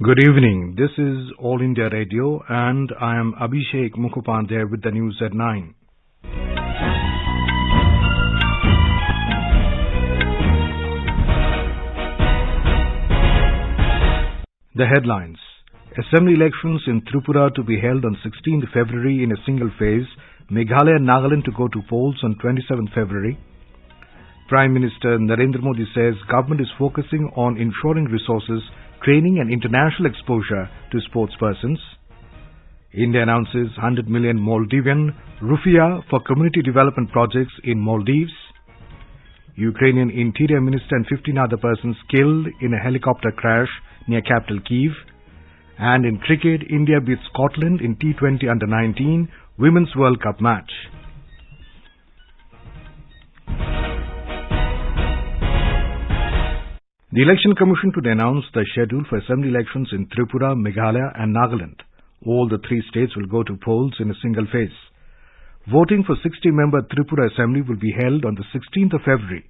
Good evening. This is All India Radio and I am Abhishek Mukhopadhyay with the news at 9. The headlines. Assembly elections in Tripura to be held on 16th February in a single phase. Meghalaya and Nagaland to go to polls on 27th February. Prime Minister Narendra Modi says government is focusing on ensuring resources, training and international exposure to sportspersons. India announces 100 million Maldivian rupiah for community development projects in Maldives. Ukrainian Interior Minister and 15 other persons killed in a helicopter crash near capital Kyiv. And in cricket, India beats Scotland in T20 Under-19 Women's World Cup match. The Election Commission today announced the schedule for assembly elections in Tripura, Meghalaya and Nagaland. All the three states will go to polls in a single phase. Voting for 60-member Tripura Assembly will be held on the 16th of February.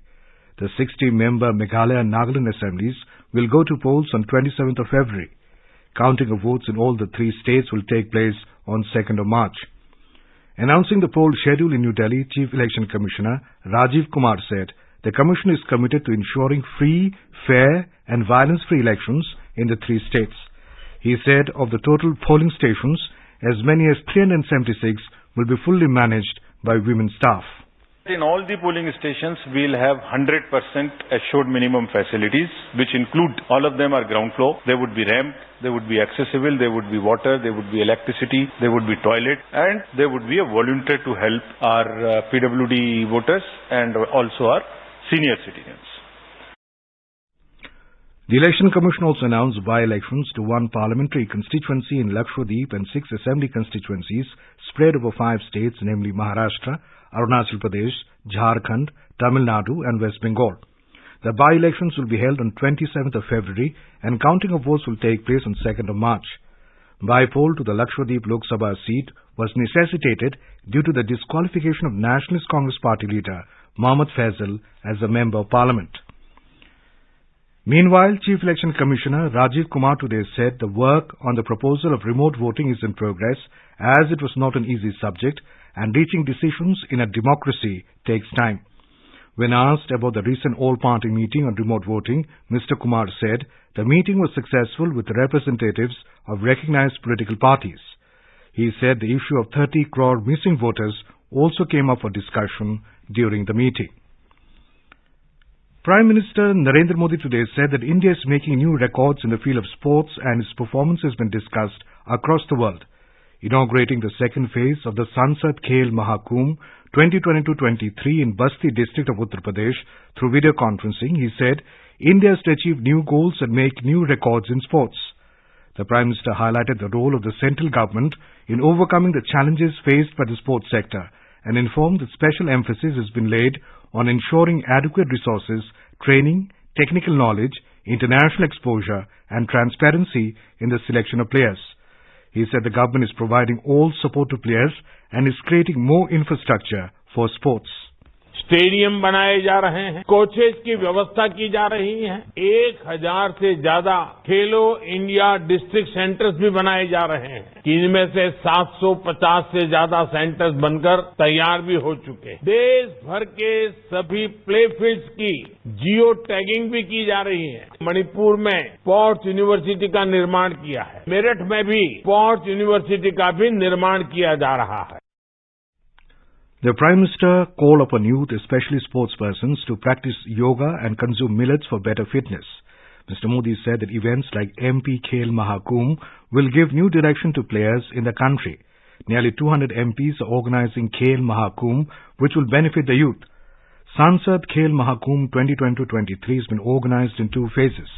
The 60-member Meghalaya and Nagaland assemblies will go to polls on 27th of February. Counting of votes in all the three states will take place on 2nd of March. Announcing the poll schedule in New Delhi, Chief Election Commissioner Rajiv Kumar said the Commission is committed to ensuring free, fair and violence-free elections in the three states. He said of the total polling stations, as many as 376 will be fully managed by women staff. In all the polling stations, we'll have 100% assured minimum facilities, which include all of them are ground floor. There would be ramp, there would be accessible, there would be water, there would be electricity, there would be toilet, and there would be a volunteer to help our PWD voters and also our senior citizens. The Election Commission also announced by-elections to one parliamentary constituency in Lakshadweep and 6 assembly constituencies spread over 5 states, namely Maharashtra, Arunachal Pradesh, Jharkhand, Tamil Nadu and West Bengal. The by-elections will be held on 27th of February and counting of votes will take place on 2nd of March. By-poll to the Lakshadweep Lok Sabha seat was necessitated due to the disqualification of Nationalist Congress Party leader Mohammad Faisal as a Member of Parliament. Meanwhile, Chief Election Commissioner Rajiv Kumar today said the work on the proposal of remote voting is in progress as it was not an easy subject and reaching decisions in a democracy takes time. When asked about the recent all-party meeting on remote voting, Mr. Kumar said the meeting was successful with representatives of recognized political parties. He said the issue of 30 crore missing voters also came up for discussion during the meeting. Prime Minister Narendra Modi today said that India is making new records in the field of sports and its performance has been discussed across the world. Inaugurating the second phase of the Sansad Khel Mahakumbh 2022-23 in Basti district of Uttar Pradesh through video conferencing, he said India has to achieve new goals and make new records in sports. The Prime Minister highlighted the role of the central government in overcoming the challenges faced by the sports sector and informed that special emphasis has been laid on ensuring adequate resources, training, technical knowledge, international exposure and transparency in the selection of players. He said the government is providing all support to players and is creating more infrastructure for sports. Stadium बनाए जा रहे हैं, coaches की व्यवस्था की जा रही है, 1000 से ज्यादा खेलो इंडिया डिस्ट्रिक्ट सेंटर्स भी बनाए जा रहे हैं, इनमें से 750 से ज्यादा सेंटर्स बनकर तैयार भी हो चुके हैं। देश भर के सभी प्ले फील्ड्स की जियो टैगिंग भी की जा रही है। मणिपुर में स्पोर्ट्स यूनिवर्सिटी का निर्माण किया है, मेरठ में भी स्पोर्ट्स यूनिवर्सिटी का भी निर्माण किया जा रहा है। The Prime Minister called upon youth, especially sportspersons, to practice yoga and consume millets for better fitness. Mr. Modi said that events like MP Khel Mahakumbh will give new direction to players in the country. Nearly 200 MPs are organizing Khel Mahakumbh, which will benefit the youth. Sansad Khel Mahakumbh 2022-23 has been organized in 2 phases.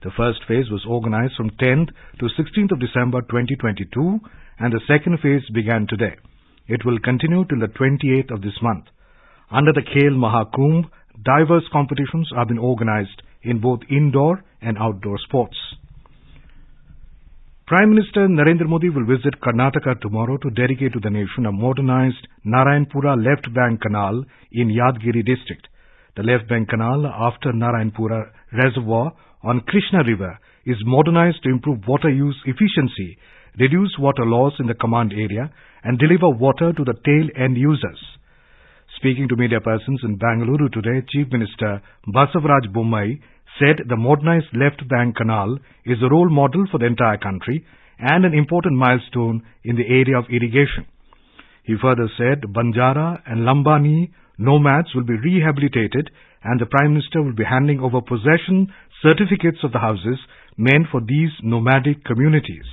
The first phase was organized from 10th to 16th of December 2022 and the second phase began today. It will continue till the 28th of this month. Under the Khel Mahakumbh, diverse competitions have been organized in both indoor and outdoor sports. Prime Minister Narendra Modi will visit Karnataka tomorrow to dedicate to the nation a modernized Narayanpura left bank canal in Yadgiri district. The left bank canal after Narayanpura reservoir on Krishna river is modernized to improve water use efficiency, reduce water loss in the command area, and deliver water to the tail end users. Speaking to media persons in Bangalore today, Chief Minister Basavaraj Bommai said the modernized left bank canal is a role model for the entire country and an important milestone in the area of irrigation. He further said Banjara and Lambani nomads will be rehabilitated and the Prime Minister will be handing over possession certificates of the houses meant for these nomadic communities.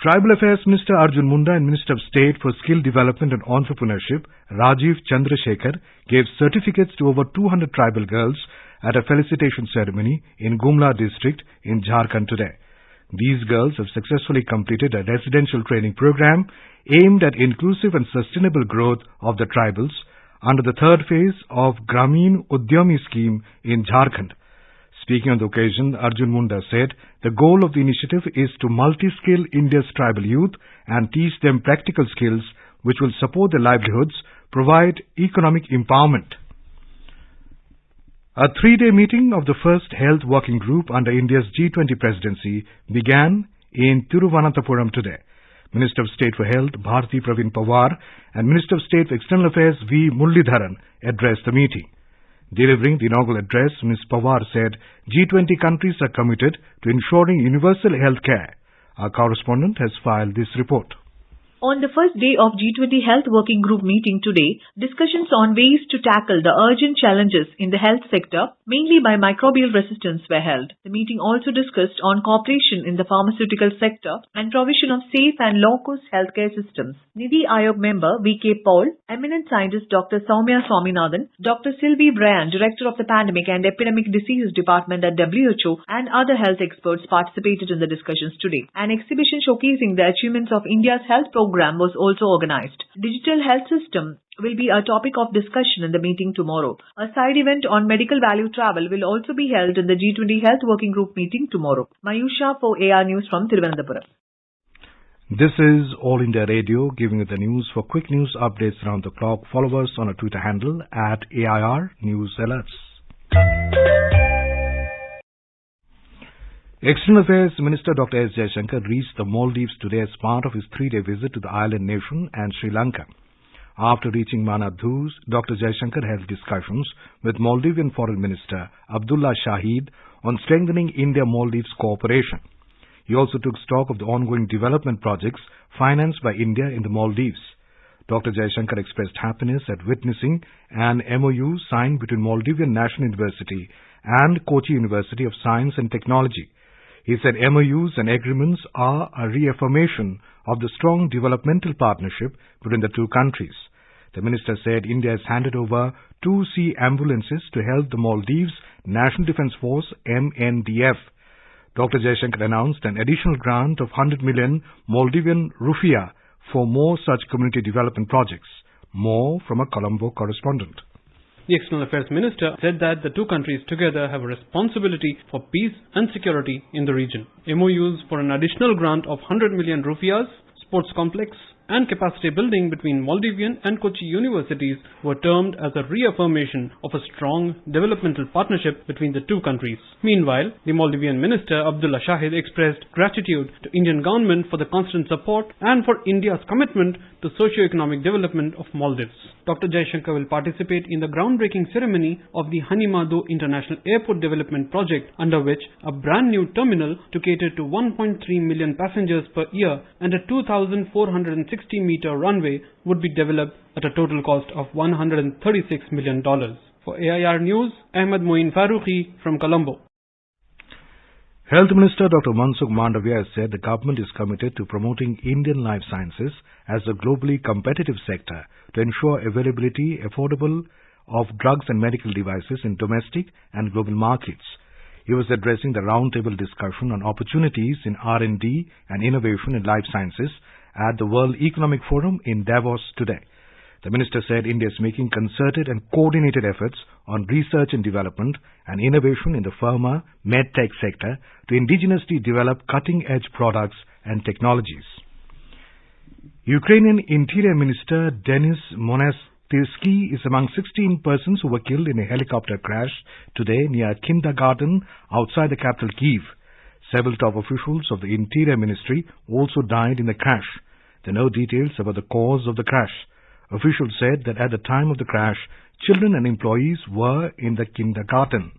Tribal Affairs Minister Arjun Munda and Minister of State for Skill Development and Entrepreneurship Rajiv Chandrasekhar gave certificates to over 200 tribal girls at a felicitation ceremony in Gumla district in Jharkhand today. These girls have successfully completed a residential training program aimed at inclusive and sustainable growth of the tribals under the third phase of Gramin Udyami scheme in Jharkhand. Speaking on the occasion, Arjun Munda said the goal of the initiative is to multi-skill India's tribal youth and teach them practical skills which will support their livelihoods, provide economic empowerment. A three-day meeting of the first health working group under India's G20 presidency began in Thiruvananthapuram today. Minister of State for Health Bharti Praveen Pawar and Minister of State for External Affairs V. Muralidharan addressed the meeting. Delivering the inaugural address, Ms. Pawar said G20 countries are committed to ensuring universal health care. Our correspondent has filed this report. On the first day of G20 Health Working Group meeting today, discussions on ways to tackle the urgent challenges in the health sector, mainly by microbial resistance, were held. The meeting also discussed on cooperation in the pharmaceutical sector and provision of safe and low-cost healthcare systems. Nidhi Aayog member V.K. Paul, eminent scientist Dr. Soumya Swaminathan, Dr. Sylvie Bryan, Director of the Pandemic and Epidemic Diseases Department at WHO, and other health experts participated in the discussions today. An exhibition showcasing the achievements of India's health program was also organized. Digital health system will be a topic of discussion in the meeting tomorrow. A side event on medical value travel will also be held in the G20 Health Working Group meeting tomorrow. Mayusha for AR News from Thiruvananthapuram. This is All India Radio giving you the news. For quick news updates around the clock, follow us on our Twitter handle at AIR News Alerts. External Affairs Minister Dr. S. Jaishankar reached the Maldives today as part of his three-day visit to the island nation and Sri Lanka. After reaching Manadhus, Dr. Jaishankar held discussions with Maldivian Foreign Minister Abdullah Shahid on strengthening India-Maldives cooperation. He also took stock of the ongoing development projects financed by India in the Maldives. Dr. Jaishankar expressed happiness at witnessing an MOU signed between Maldivian National University and Kochi University of Science and Technology. He said MOUs and agreements are a reaffirmation of the strong developmental partnership between the two countries. The minister said India has handed over 2 sea ambulances to help the Maldives National Defence Force MNDF. Dr. Jaishankar announced an additional grant of 100 million Maldivian rupiah for more such community development projects. More from a Colombo correspondent. The External Affairs Minister said that the two countries together have a responsibility for peace and security in the region. MOUs for an additional grant of 100 million rupiahs, sports complex and capacity building between Maldivian and Kochi universities were termed as a reaffirmation of a strong developmental partnership between the two countries. Meanwhile, the Maldivian Minister Abdullah Shahid expressed gratitude to Indian government for the constant support and for India's commitment to socio-economic development of Maldives. Dr. Jaishankar will participate in the groundbreaking ceremony of the Hanimadu International Airport Development Project, under which a brand new terminal to cater to 1.3 million passengers per year and a 2,460-meter runway would be developed at a total cost of $136 million. For AIR News, Ahmed Moin Farooqi from Colombo. Health Minister Dr. Mansukh Mandavia has said the government is committed to promoting Indian life sciences as a globally competitive sector to ensure availability, affordable of drugs and medical devices in domestic and global markets. He was addressing the roundtable discussion on opportunities in R&D and innovation in life sciences at the World Economic Forum in Davos today. The minister said India is making concerted and coordinated efforts on research and development and innovation in the pharma, medtech sector to indigenously develop cutting-edge products and technologies. Ukrainian Interior Minister Denis Tirski is among 16 persons who were killed in a helicopter crash today near a kindergarten outside the capital Kyiv. Several top officials of the Interior Ministry also died in the crash. There are no details about the cause of the crash. Officials said that at the time of the crash, children and employees were in the kindergarten.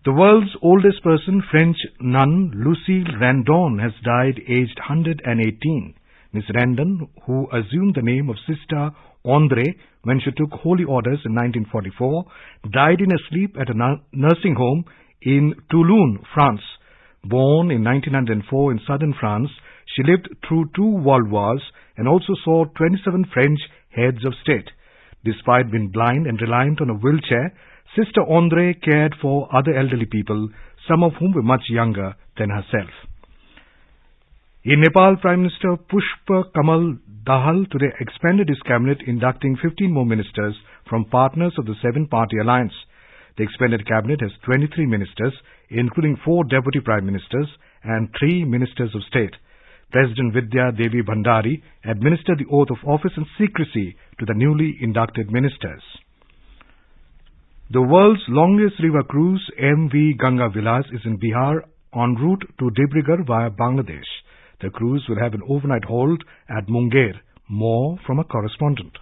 The world's oldest person, French nun Lucille Randon, has died aged 118. Miss Randon, who assumed the name of Sister Andre when she took holy orders in 1944, died in her sleep at a nursing home in Toulon, France. Born in 1904 in southern France, she lived through 2 world wars and also saw 27 French heads of state. Despite being blind and reliant on a wheelchair, Sister Andre cared for other elderly people, some of whom were much younger than herself. In Nepal, Prime Minister Pushpa Kamal Dahal today expanded his cabinet, inducting 15 more ministers from partners of the 7-party alliance. The expanded cabinet has 23 ministers, including 4 deputy prime ministers and 3 ministers of state. President Vidya Devi Bhandari administered the oath of office in secrecy to the newly inducted ministers. The world's longest river cruise, MV Ganga Vilas, is in Bihar en route to Dibrugarh via Bangladesh. The cruise will have an overnight hold at Munger. More from a correspondent.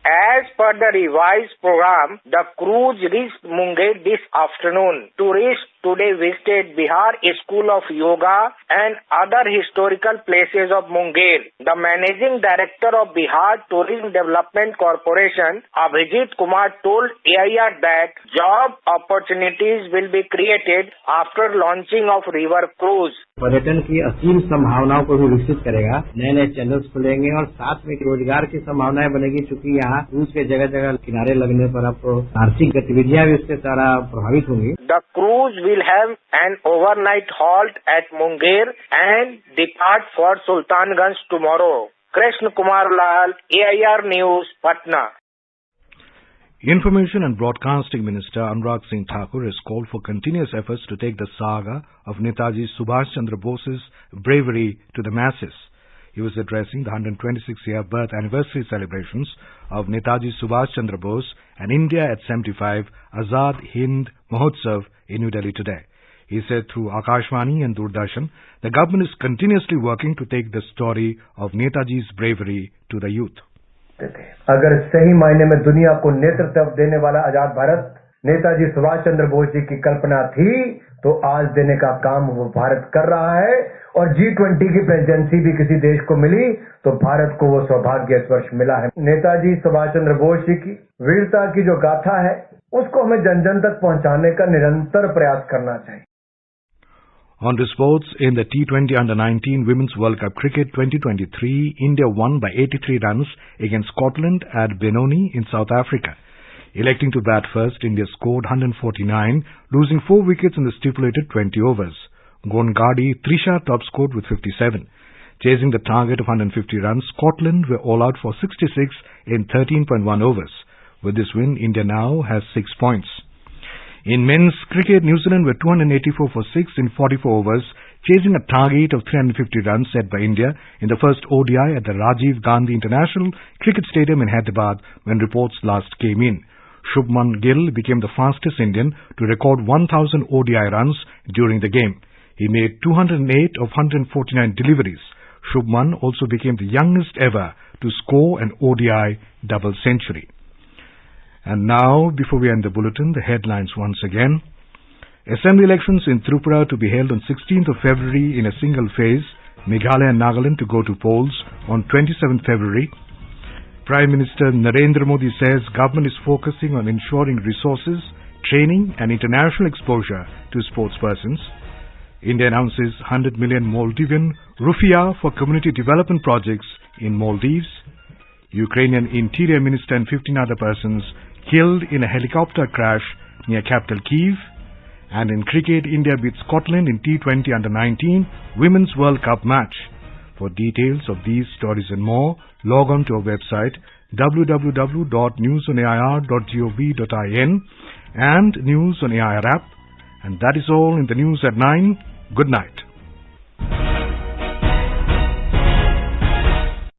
As per the revised program, the cruise reached Munger this afternoon. Tourists today visited Bihar School of Yoga and other historical places of Munger. The Managing Director of Bihar Tourism Development Corporation, Abhijit Kumar, told AIR that job opportunities will be created after launching of river cruise. पर्यटन की असीम संभावनाओं को भी विकसित करेगा, नए नए channels खुलेंगे और साथ में रोजगार की संभावनाएं बनेगी, क्योंकि यहाँ क्रूज के जगह जगह किनारे लगने पर आपको आर्थिक गतिविधियां भी उससे सारा प्रभावित होंगी. The cruise will have an overnight halt at Munger and depart for Sultanganj tomorrow. Krishna Kumar Lal, AIR News, Patna. Information and Broadcasting Minister Anurag Singh Thakur has called for continuous efforts to take the saga of Netaji Subhash Chandra Bose's bravery to the masses. He was addressing the 126th-year birth anniversary celebrations of Netaji Subhash Chandra Bose and India at 75 Azad Hind Mahotsav in New Delhi today. He said through Akashvani and Doordarshan, the government is continuously working to take the story of Netaji's bravery to the youth. अगर सही मायने में दुनिया को नेतृत्व देने वाला आजाद भारत नेताजी सुभाष चंद्र बोस जी की कल्पना थी, तो आज देने का काम वो भारत कर रहा है. और G20 की प्रेसिडेंसी भी किसी देश को मिली तो भारत को वो सौभाग्य इस वर्ष मिला है. नेताजी सुभाष चंद्र बोस जी की वीरता की जो गाथा है, उसको हमें जन जन तक पहुंचाने का निरंतर प्रयास करना चाहिए. On to sports, in the T20 Under-19 Women's World Cup Cricket 2023, India won by 83 runs against Scotland at Benoni in South Africa. Electing to bat first, India scored 149, losing 4 wickets in the stipulated 20 overs. Gongadi Trisha top-scored with 57. Chasing the target of 150 runs, Scotland were all out for 66 in 13.1 overs. With this win, India now has 6 points. In men's cricket, New Zealand were 284 for 6 in 44 overs, chasing a target of 350 runs set by India in the first ODI at the Rajiv Gandhi International Cricket Stadium in Hyderabad when reports last came in. Shubman Gill became the fastest Indian to record 1,000 ODI runs during the game. He made 208 of 149 deliveries. Shubman also became the youngest ever to score an ODI double century. And now, before we end the bulletin, the headlines once again. Assembly elections in Tripura to be held on 16th of February in a single phase. Meghalaya and Nagaland to go to polls on 27th February. Prime Minister Narendra Modi says government is focusing on ensuring resources, training and international exposure to sportspersons. India announces 100 million Maldivian rupiah for community development projects in Maldives. Ukrainian Interior Minister and 15 other persons killed in a helicopter crash near capital Kyiv. And in cricket, India beat Scotland in T20 Under-19 Women's World Cup match. For details of these stories and more, log on to our website www.newsonair.gov.in and News on AIR app. And that is all in the news at 9. Good night.